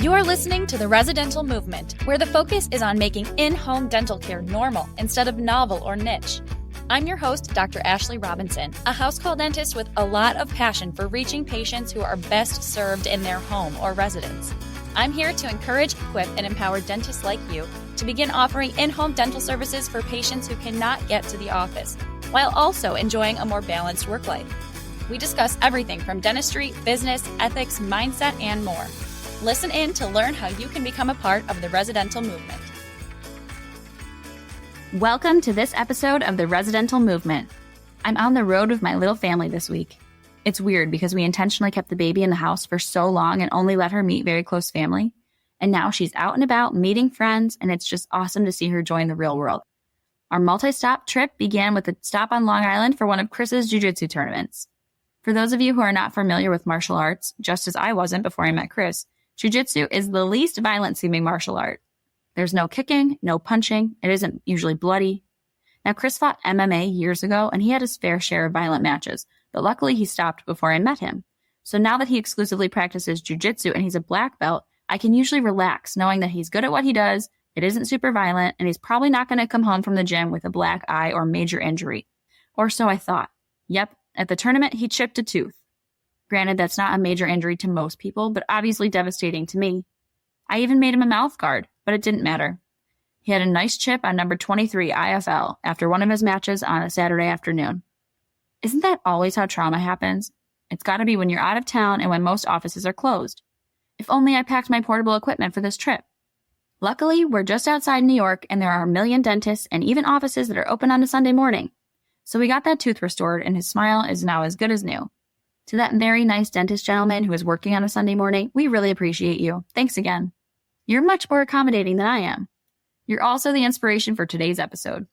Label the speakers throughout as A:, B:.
A: You're listening to The Residential Movement, where the focus is on making in-home dental care normal instead of novel or niche. I'm your host, Dr. Ashley Robinson, a house call dentist with a lot of passion for reaching patients who are best served in their home or residence. I'm here to encourage, equip, and empower dentists like you to begin offering in-home dental services for patients who cannot get to the office, while also enjoying a more balanced work life. We discuss everything from dentistry, business, ethics, mindset, and more. Listen in to learn how you can become a part of the residential movement. Welcome to this episode of the Residential Movement. I'm on the road with my little family this week. It's weird because we intentionally kept the baby in the house for so long and only let her meet very close family. And now she's out and about meeting friends, and it's just awesome to see her join the real world. Our multi-stop trip began with a stop on Long Island for one of Chris's jiu-jitsu tournaments. For those of you who are not familiar with martial arts, just as I wasn't before I met Chris, jiu-jitsu is the least violent-seeming martial art. There's no kicking, no punching. It isn't usually bloody. Now, Chris fought MMA years ago, and he had his fair share of violent matches, but luckily he stopped before I met him. So now that he exclusively practices jiu-jitsu and he's a black belt, I can usually relax knowing that he's good at what he does, it isn't super violent, and he's probably not going to come home from the gym with a black eye or major injury. Or so I thought. Yep, at the tournament, he chipped a tooth. Granted, that's not a major injury to most people, but obviously devastating to me. I even made him a mouth guard, but it didn't matter. He had a nice chip on number 23 IFL after one of his matches on a Saturday afternoon. Isn't that always how trauma happens? It's got to be when you're out of town and when most offices are closed. If only I packed my portable equipment for this trip. Luckily, we're just outside New York and there are a million dentists and even offices that are open on a Sunday morning. So we got that tooth restored and his smile is now as good as new. To that very nice dentist gentleman who is working on a Sunday morning, we really appreciate you. Thanks again. You're much more accommodating than I am. You're also the inspiration for today's episode.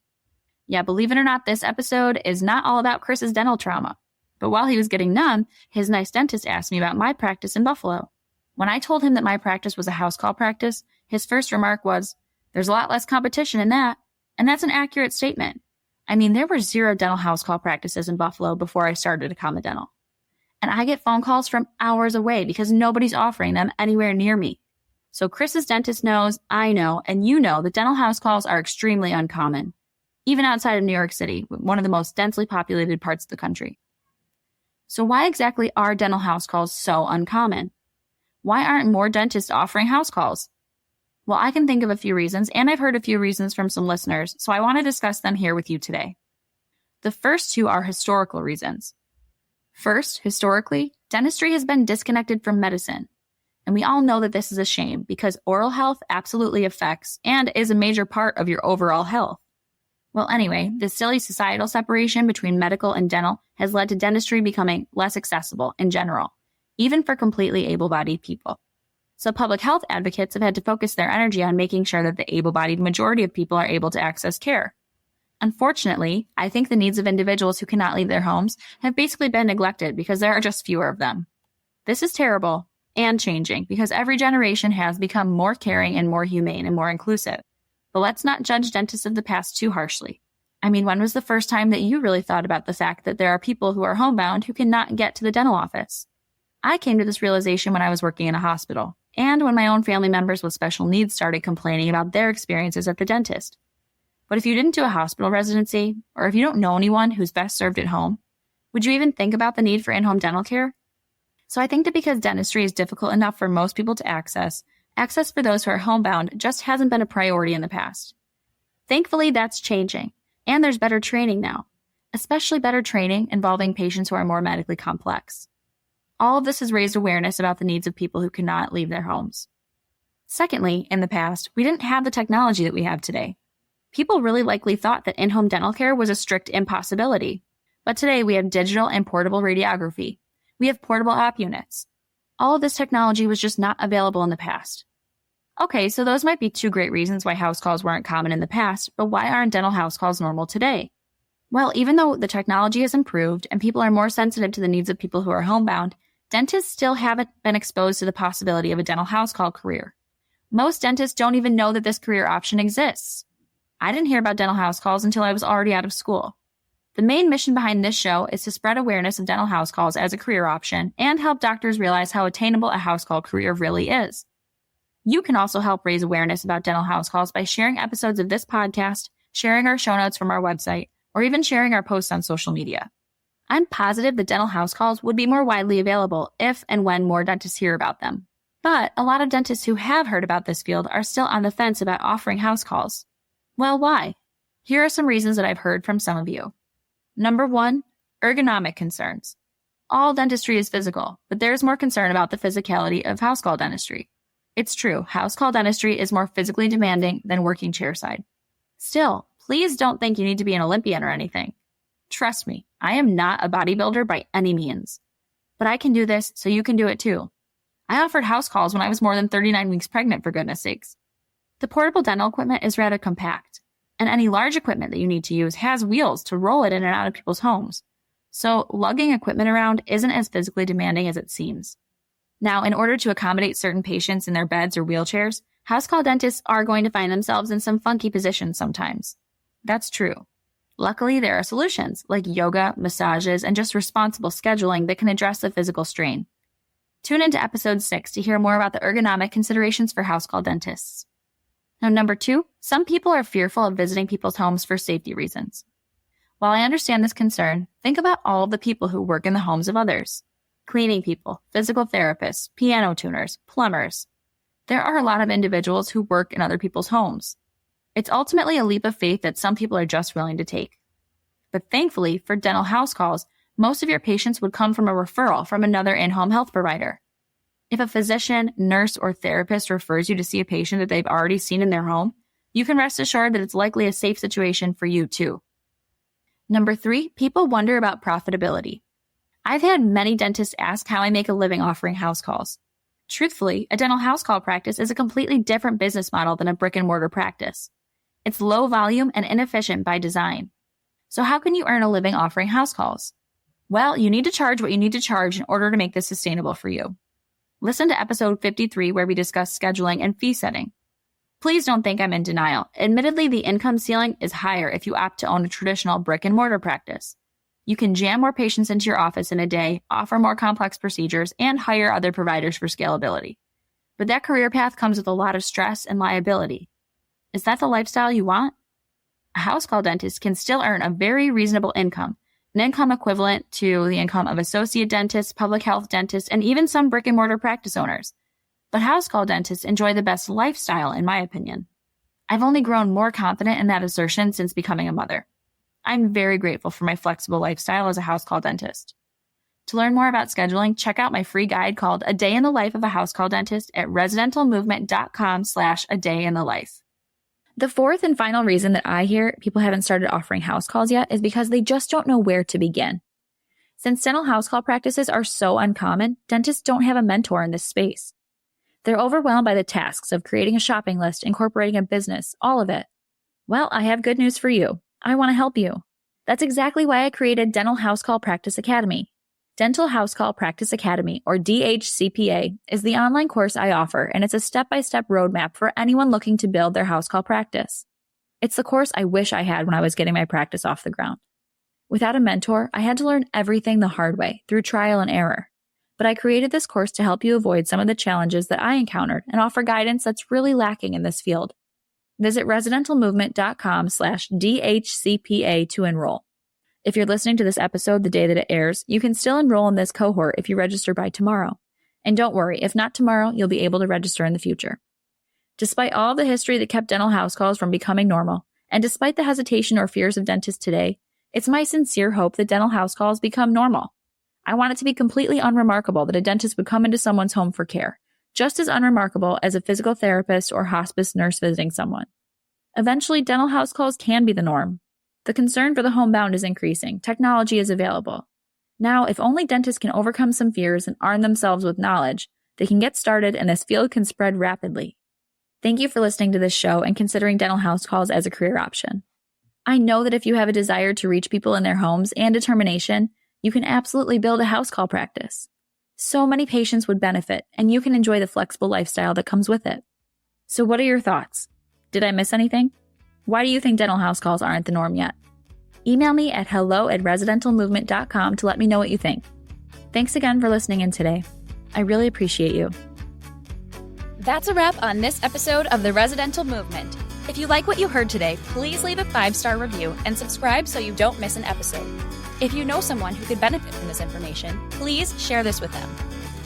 A: Yeah, believe it or not, this episode is not all about Chris's dental trauma. But while he was getting numb, his nice dentist asked me about my practice in Buffalo. When I told him that my practice was a house call practice, his first remark was, "There's a lot less competition in that." And that's an accurate statement. I mean, there were 0 dental house call practices in Buffalo before I started Acoma Dental. And I get phone calls from hours away because nobody's offering them anywhere near me. So Chris's dentist knows, I know, and you know that dental house calls are extremely uncommon, even outside of New York City, one of the most densely populated parts of the country. So why exactly are dental house calls so uncommon? Why aren't more dentists offering house calls? Well, I can think of a few reasons, and I've heard a few reasons from some listeners, so I want to discuss them here with you today. The first two are historical reasons. First, historically, dentistry has been disconnected from medicine. And we all know that this is a shame because oral health absolutely affects and is a major part of your overall health. Well, anyway, this silly societal separation between medical and dental has led to dentistry becoming less accessible in general, even for completely able-bodied people. So public health advocates have had to focus their energy on making sure that the able-bodied majority of people are able to access care. Unfortunately, I think the needs of individuals who cannot leave their homes have basically been neglected because there are just fewer of them. This is terrible and changing because every generation has become more caring and more humane and more inclusive. But let's not judge dentists of the past too harshly. I mean, when was the first time that you really thought about the fact that there are people who are homebound who cannot get to the dental office? I came to this realization when I was working in a hospital and when my own family members with special needs started complaining about their experiences at the dentist. But if you didn't do a hospital residency, or if you don't know anyone who's best served at home, would you even think about the need for in-home dental care? So I think that because dentistry is difficult enough for most people to access for those who are homebound just hasn't been a priority in the past. Thankfully, that's changing, and there's better training now, especially better training involving patients who are more medically complex. All of this has raised awareness about the needs of people who cannot leave their homes. Secondly, in the past, we didn't have the technology that we have today. People really likely thought that in-home dental care was a strict impossibility. But today we have digital and portable radiography. We have portable app units. All of this technology was just not available in the past. Okay, so those might be 2 great reasons why house calls weren't common in the past, but why aren't dental house calls normal today? Well, even though the technology has improved and people are more sensitive to the needs of people who are homebound, dentists still haven't been exposed to the possibility of a dental house call career. Most dentists don't even know that this career option exists. I didn't hear about dental house calls until I was already out of school. The main mission behind this show is to spread awareness of dental house calls as a career option and help doctors realize how attainable a house call career really is. You can also help raise awareness about dental house calls by sharing episodes of this podcast, sharing our show notes from our website, or even sharing our posts on social media. I'm positive that dental house calls would be more widely available if and when more dentists hear about them. But a lot of dentists who have heard about this field are still on the fence about offering house calls. Well, why? Here are some reasons that I've heard from some of you. Number 1, ergonomic concerns. All dentistry is physical, but there's more concern about the physicality of house call dentistry. It's true, house call dentistry is more physically demanding than working chairside. Still, please don't think you need to be an Olympian or anything. Trust me, I am not a bodybuilder by any means. But I can do this, so you can do it too. I offered house calls when I was more than 39 weeks pregnant, for goodness sakes. The portable dental equipment is rather compact, and any large equipment that you need to use has wheels to roll it in and out of people's homes. So lugging equipment around isn't as physically demanding as it seems. Now, in order to accommodate certain patients in their beds or wheelchairs, house call dentists are going to find themselves in some funky positions sometimes. That's true. Luckily, there are solutions like yoga, massages, and just responsible scheduling that can address the physical strain. Tune into episode 6 to hear more about the ergonomic considerations for house call dentists. Now, number 2, some people are fearful of visiting people's homes for safety reasons. While I understand this concern, think about all of the people who work in the homes of others. Cleaning people, physical therapists, piano tuners, plumbers. There are a lot of individuals who work in other people's homes. It's ultimately a leap of faith that some people are just willing to take. But thankfully, for dental house calls, most of your patients would come from a referral from another in-home health provider. If a physician, nurse, or therapist refers you to see a patient that they've already seen in their home, you can rest assured that it's likely a safe situation for you too. Number 3, people wonder about profitability. I've had many dentists ask how I make a living offering house calls. Truthfully, a dental house call practice is a completely different business model than a brick-and-mortar practice. It's low volume and inefficient by design. So how can you earn a living offering house calls? Well, you need to charge what you need to charge in order to make this sustainable for you. Listen to episode 53 where we discuss scheduling and fee setting. Please don't think I'm in denial. Admittedly, the income ceiling is higher if you opt to own a traditional brick-and-mortar practice. You can jam more patients into your office in a day, offer more complex procedures, and hire other providers for scalability. But that career path comes with a lot of stress and liability. Is that the lifestyle you want? A house call dentist can still earn a very reasonable income, an income equivalent to the income of associate dentists, public health dentists, and even some brick-and-mortar practice owners. But house call dentists enjoy the best lifestyle, in my opinion. I've only grown more confident in that assertion since becoming a mother. I'm very grateful for my flexible lifestyle as a house call dentist. To learn more about scheduling, check out my free guide called A Day in the Life of a House Call Dentist at residentalmovement.com/adayinthelife. The 4th and final reason that I hear people haven't started offering house calls yet is because they just don't know where to begin. Since dental house call practices are so uncommon, dentists don't have a mentor in this space. They're overwhelmed by the tasks of creating a shopping list, incorporating a business, all of it. Well, I have good news for you. I want to help you. That's exactly why I created Dental House Call Practice Academy. Dental House Call Practice Academy, or DHCPA, is the online course I offer, and it's a step-by-step roadmap for anyone looking to build their house call practice. It's the course I wish I had when I was getting my practice off the ground. Without a mentor, I had to learn everything the hard way, through trial and error. But I created this course to help you avoid some of the challenges that I encountered and offer guidance that's really lacking in this field. Visit residentalmovement.com/DHCPA to enroll. If you're listening to this episode the day that it airs, you can still enroll in this cohort if you register by tomorrow. And don't worry, if not tomorrow, you'll be able to register in the future. Despite all the history that kept dental house calls from becoming normal, and despite the hesitation or fears of dentists today, it's my sincere hope that dental house calls become normal. I want it to be completely unremarkable that a dentist would come into someone's home for care, just as unremarkable as a physical therapist or hospice nurse visiting someone. Eventually, dental house calls can be the norm. The concern for the homebound is increasing. Technology is available. Now, if only dentists can overcome some fears and arm themselves with knowledge, they can get started and this field can spread rapidly. Thank you for listening to this show and considering dental house calls as a career option. I know that if you have a desire to reach people in their homes and determination, you can absolutely build a house call practice. So many patients would benefit, and you can enjoy the flexible lifestyle that comes with it. So what are your thoughts? Did I miss anything? Why do you think dental house calls aren't the norm yet? Email me at hello@residentalmovement.com to let me know what you think. Thanks again for listening in today. I really appreciate you. That's a wrap on this episode of The Residential Movement. If you like what you heard today, please leave a 5-star review and subscribe so you don't miss an episode. If you know someone who could benefit from this information, please share this with them.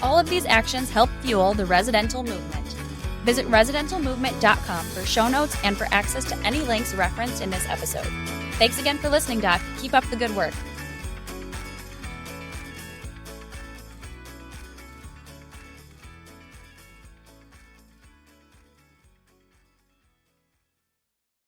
A: All of these actions help fuel the residential movement. Visit residentialmovement.com for show notes and for access to any links referenced in this episode. Thanks again for listening, Doc. Keep up the good work.